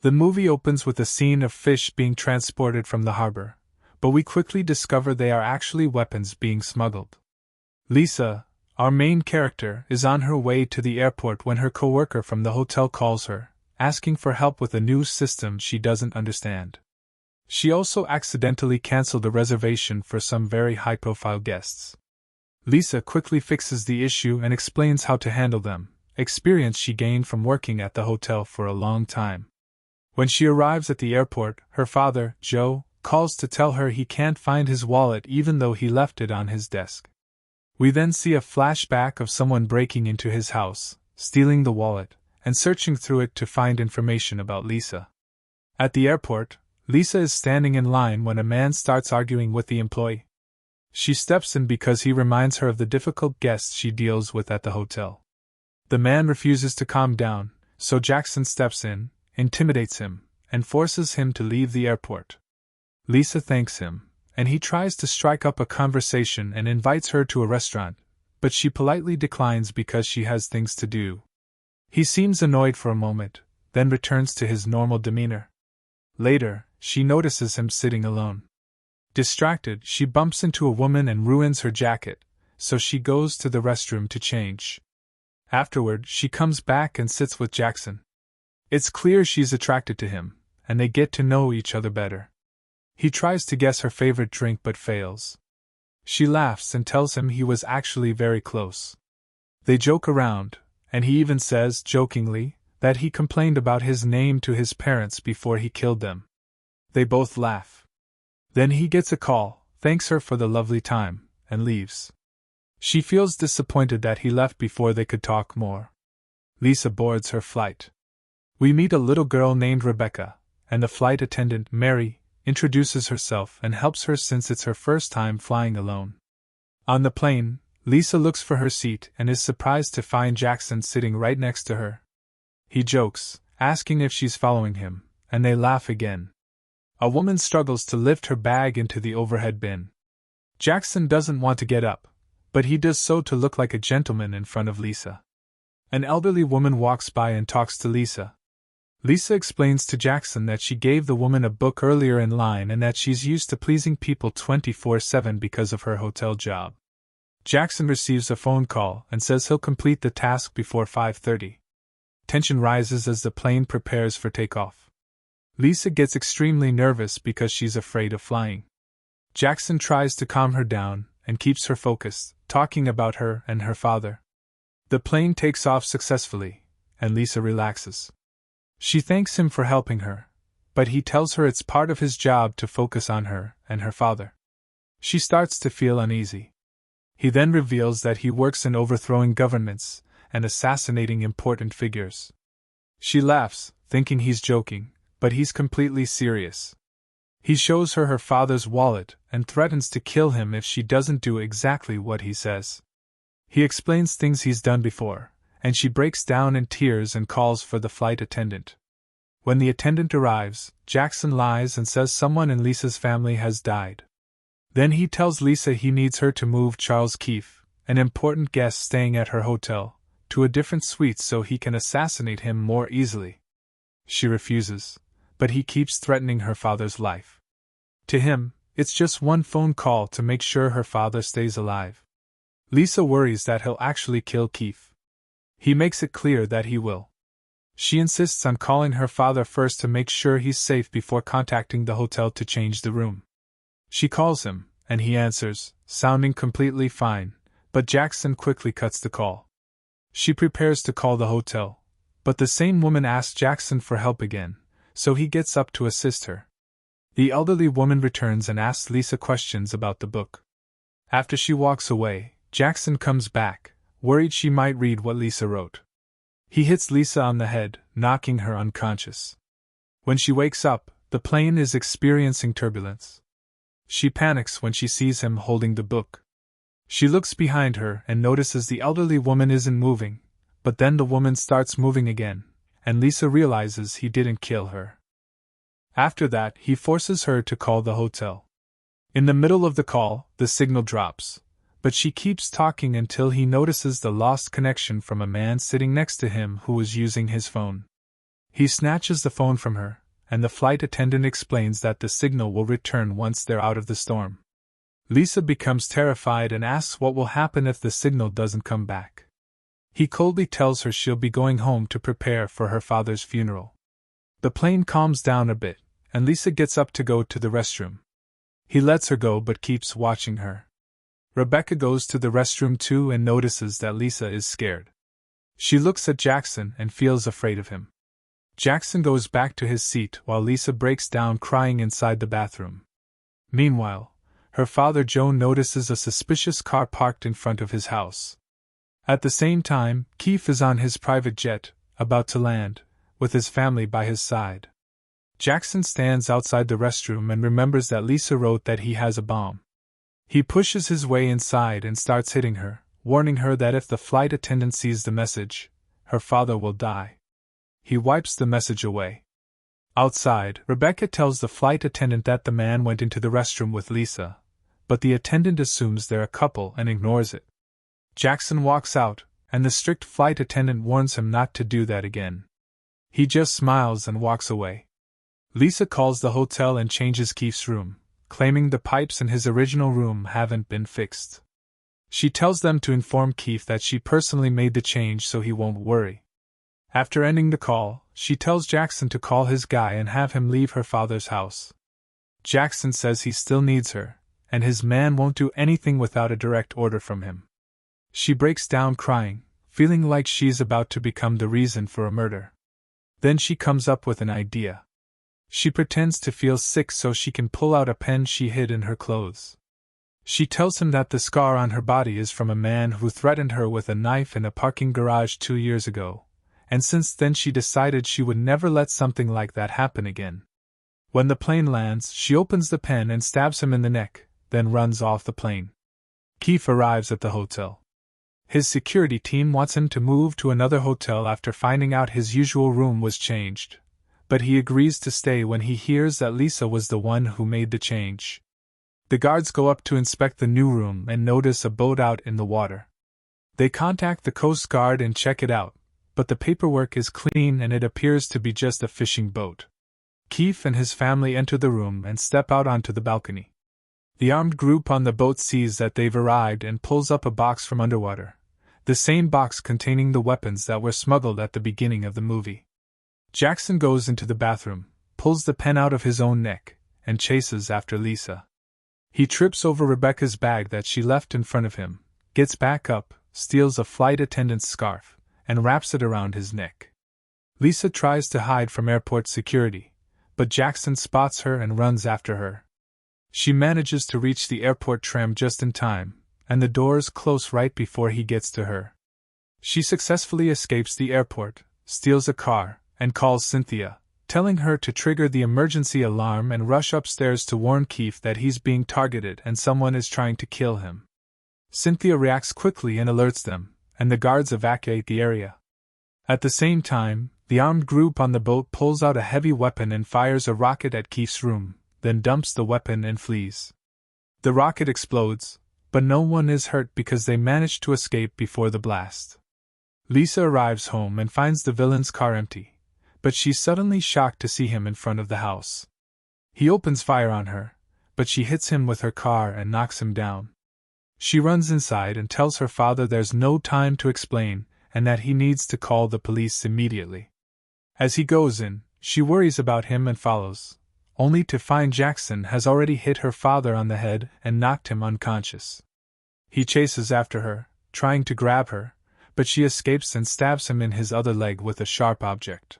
The movie opens with a scene of fish being transported from the harbor, but we quickly discover they are actually weapons being smuggled. Lisa, our main character, is on her way to the airport when her coworker from the hotel calls her, asking for help with a new system she doesn't understand. She also accidentally canceled a reservation for some very high-profile guests. Lisa quickly fixes the issue and explains how to handle them, experience she gained from working at the hotel for a long time. When she arrives at the airport, her father, Joe, calls to tell her he can't find his wallet even though he left it on his desk. We then see a flashback of someone breaking into his house, stealing the wallet, and searching through it to find information about Lisa. At the airport, Lisa is standing in line when a man starts arguing with the employee. She steps in because he reminds her of the difficult guests she deals with at the hotel. The man refuses to calm down, so Jackson steps in, intimidates him, and forces him to leave the airport. Lisa thanks him, and he tries to strike up a conversation and invites her to a restaurant, but she politely declines because she has things to do. He seems annoyed for a moment, then returns to his normal demeanor. Later, she notices him sitting alone. Distracted, she bumps into a woman and ruins her jacket, so she goes to the restroom to change. Afterward, she comes back and sits with Jackson. It's clear she's attracted to him, and they get to know each other better. He tries to guess her favorite drink but fails. She laughs and tells him he was actually very close. They joke around, and he even says, jokingly, that he complained about his name to his parents before he killed them. They both laugh. Then he gets a call, thanks her for the lovely time, and leaves. She feels disappointed that he left before they could talk more. Lisa boards her flight. We meet a little girl named Rebecca, and the flight attendant, Mary, introduces herself and helps her since it's her first time flying alone. On the plane, Lisa looks for her seat and is surprised to find Jackson sitting right next to her. He jokes, asking if she's following him, and they laugh again. A woman struggles to lift her bag into the overhead bin. Jackson doesn't want to get up, but he does so to look like a gentleman in front of Lisa. An elderly woman walks by and talks to Lisa. Lisa explains to Jackson that she gave the woman a book earlier in line and that she's used to pleasing people 24/7 because of her hotel job. Jackson receives a phone call and says he'll complete the task before 5:30. Tension rises as the plane prepares for takeoff. Lisa gets extremely nervous because she's afraid of flying. Jackson tries to calm her down and keeps her focused, talking about her and her father. The plane takes off successfully, and Lisa relaxes. She thanks him for helping her, but he tells her it's part of his job to focus on her and her father. She starts to feel uneasy. He then reveals that he works in overthrowing governments and assassinating important figures. She laughs, thinking he's joking, but he's completely serious. He shows her her father's wallet and threatens to kill him if she doesn't do exactly what he says. He explains things he's done before, and she breaks down in tears and calls for the flight attendant. When the attendant arrives, Jackson lies and says someone in Lisa's family has died. Then he tells Lisa he needs her to move Charles Keefe, an important guest staying at her hotel, to a different suite so he can assassinate him more easily. She refuses, but he keeps threatening her father's life. To him, it's just one phone call to make sure her father stays alive. Lisa worries that he'll actually kill Keefe. He makes it clear that he will. She insists on calling her father first to make sure he's safe before contacting the hotel to change the room. She calls him, and he answers, sounding completely fine, but Jackson quickly cuts the call. She prepares to call the hotel, but the same woman asks Jackson for help again, so he gets up to assist her. The elderly woman returns and asks Lisa questions about the book. After she walks away, Jackson comes back, worried she might read what Lisa wrote. He hits Lisa on the head, knocking her unconscious. When she wakes up, the plane is experiencing turbulence. She panics when she sees him holding the book. She looks behind her and notices the elderly woman isn't moving, but then the woman starts moving again, and Lisa realizes he didn't kill her. After that, he forces her to call the hotel. In the middle of the call, the signal drops, but she keeps talking until he notices the lost connection from a man sitting next to him who was using his phone. He snatches the phone from her, and the flight attendant explains that the signal will return once they're out of the storm. Lisa becomes terrified and asks what will happen if the signal doesn't come back. He coldly tells her she'll be going home to prepare for her father's funeral. The plane calms down a bit, and Lisa gets up to go to the restroom. He lets her go but keeps watching her. Rebecca goes to the restroom too and notices that Lisa is scared. She looks at Jackson and feels afraid of him. Jackson goes back to his seat while Lisa breaks down crying inside the bathroom. Meanwhile, her father Joe notices a suspicious car parked in front of his house. At the same time, Keith is on his private jet, about to land, with his family by his side. Jackson stands outside the restroom and remembers that Lisa wrote that he has a bomb. He pushes his way inside and starts hitting her, warning her that if the flight attendant sees the message, her father will die. He wipes the message away. Outside, Rebecca tells the flight attendant that the man went into the restroom with Lisa, but the attendant assumes they're a couple and ignores it. Jackson walks out, and the strict flight attendant warns him not to do that again. He just smiles and walks away. Lisa calls the hotel and changes Keith's room, claiming the pipes in his original room haven't been fixed. She tells them to inform Keith that she personally made the change so he won't worry. After ending the call, she tells Jackson to call his guy and have him leave her father's house. Jackson says he still needs her, and his man won't do anything without a direct order from him. She breaks down crying, feeling like she's about to become the reason for a murder. Then she comes up with an idea. She pretends to feel sick so she can pull out a pen she hid in her clothes. She tells him that the scar on her body is from a man who threatened her with a knife in a parking garage 2 years ago, and since then she decided she would never let something like that happen again. When the plane lands, she opens the pen and stabs him in the neck, then runs off the plane. Keith arrives at the hotel. His security team wants him to move to another hotel after finding out his usual room was changed, but he agrees to stay when he hears that Lisa was the one who made the change. The guards go up to inspect the new room and notice a boat out in the water. They contact the Coast Guard and check it out, but the paperwork is clean and it appears to be just a fishing boat. Keith and his family enter the room and step out onto the balcony. The armed group on the boat sees that they've arrived and pulls up a box from underwater, the same box containing the weapons that were smuggled at the beginning of the movie. Jackson goes into the bathroom, pulls the pen out of his own neck, and chases after Lisa. He trips over Rebecca's bag that she left in front of him, gets back up, steals a flight attendant's scarf, and wraps it around his neck. Lisa tries to hide from airport security, but Jackson spots her and runs after her. She manages to reach the airport tram just in time, and the doors close right before he gets to her. She successfully escapes the airport, steals a car, and calls Cynthia, telling her to trigger the emergency alarm and rush upstairs to warn Keith that he's being targeted and someone is trying to kill him. Cynthia reacts quickly and alerts them, and the guards evacuate the area. At the same time, the armed group on the boat pulls out a heavy weapon and fires a rocket at Keith's room, then dumps the weapon and flees. The rocket explodes, but no one is hurt because they managed to escape before the blast. Lisa arrives home and finds the villain's car empty, but she's suddenly shocked to see him in front of the house. He opens fire on her, but she hits him with her car and knocks him down. She runs inside and tells her father there's no time to explain and that he needs to call the police immediately. As he goes in, she worries about him and follows, only to find Jackson has already hit her father on the head and knocked him unconscious. He chases after her, trying to grab her, but she escapes and stabs him in his other leg with a sharp object.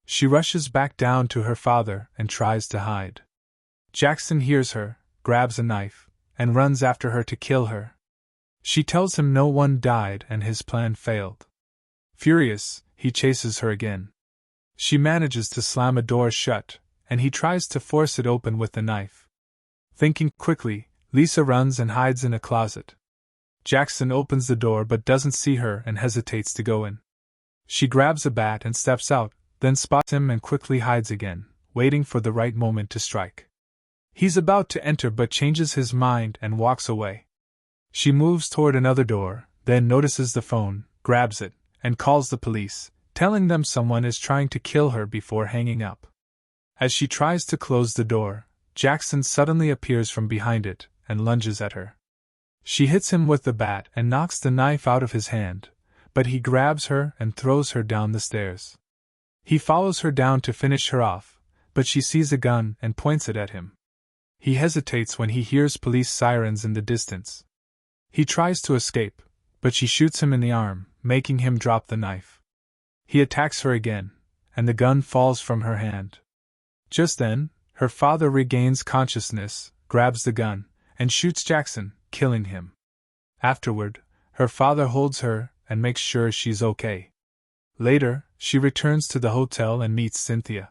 She rushes back down to her father and tries to hide. Jackson hears her, grabs a knife, and runs after her to kill her. She tells him no one died and his plan failed. Furious, he chases her again. She manages to slam a door shut, and he tries to force it open with the knife. Thinking quickly, Lisa runs and hides in a closet. Jackson opens the door but doesn't see her and hesitates to go in. She grabs a bat and steps out, then spots him and quickly hides again, waiting for the right moment to strike. He's about to enter but changes his mind and walks away. She moves toward another door, then notices the phone, grabs it, and calls the police, telling them someone is trying to kill her before hanging up. As she tries to close the door, Jackson suddenly appears from behind it and lunges at her. She hits him with the bat and knocks the knife out of his hand, but he grabs her and throws her down the stairs. He follows her down to finish her off, but she sees a gun and points it at him. He hesitates when he hears police sirens in the distance. He tries to escape, but she shoots him in the arm, making him drop the knife. He attacks her again, and the gun falls from her hand. Just then, her father regains consciousness, grabs the gun, and shoots Jackson, killing him. Afterward, her father holds her and makes sure she's okay. Later, she returns to the hotel and meets Cynthia.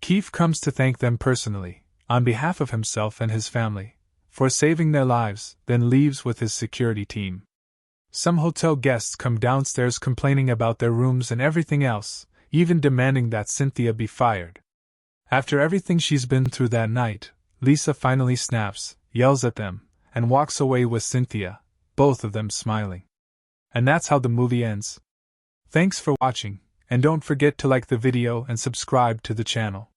Keith comes to thank them personally, on behalf of himself and his family, for saving their lives, then leaves with his security team. Some hotel guests come downstairs complaining about their rooms and everything else, even demanding that Cynthia be fired. After everything she's been through that night, Lisa finally snaps, yells at them, and walks away with Cynthia, both of them smiling. And that's how the movie ends. Thanks for watching, and don't forget to like the video and subscribe to the channel.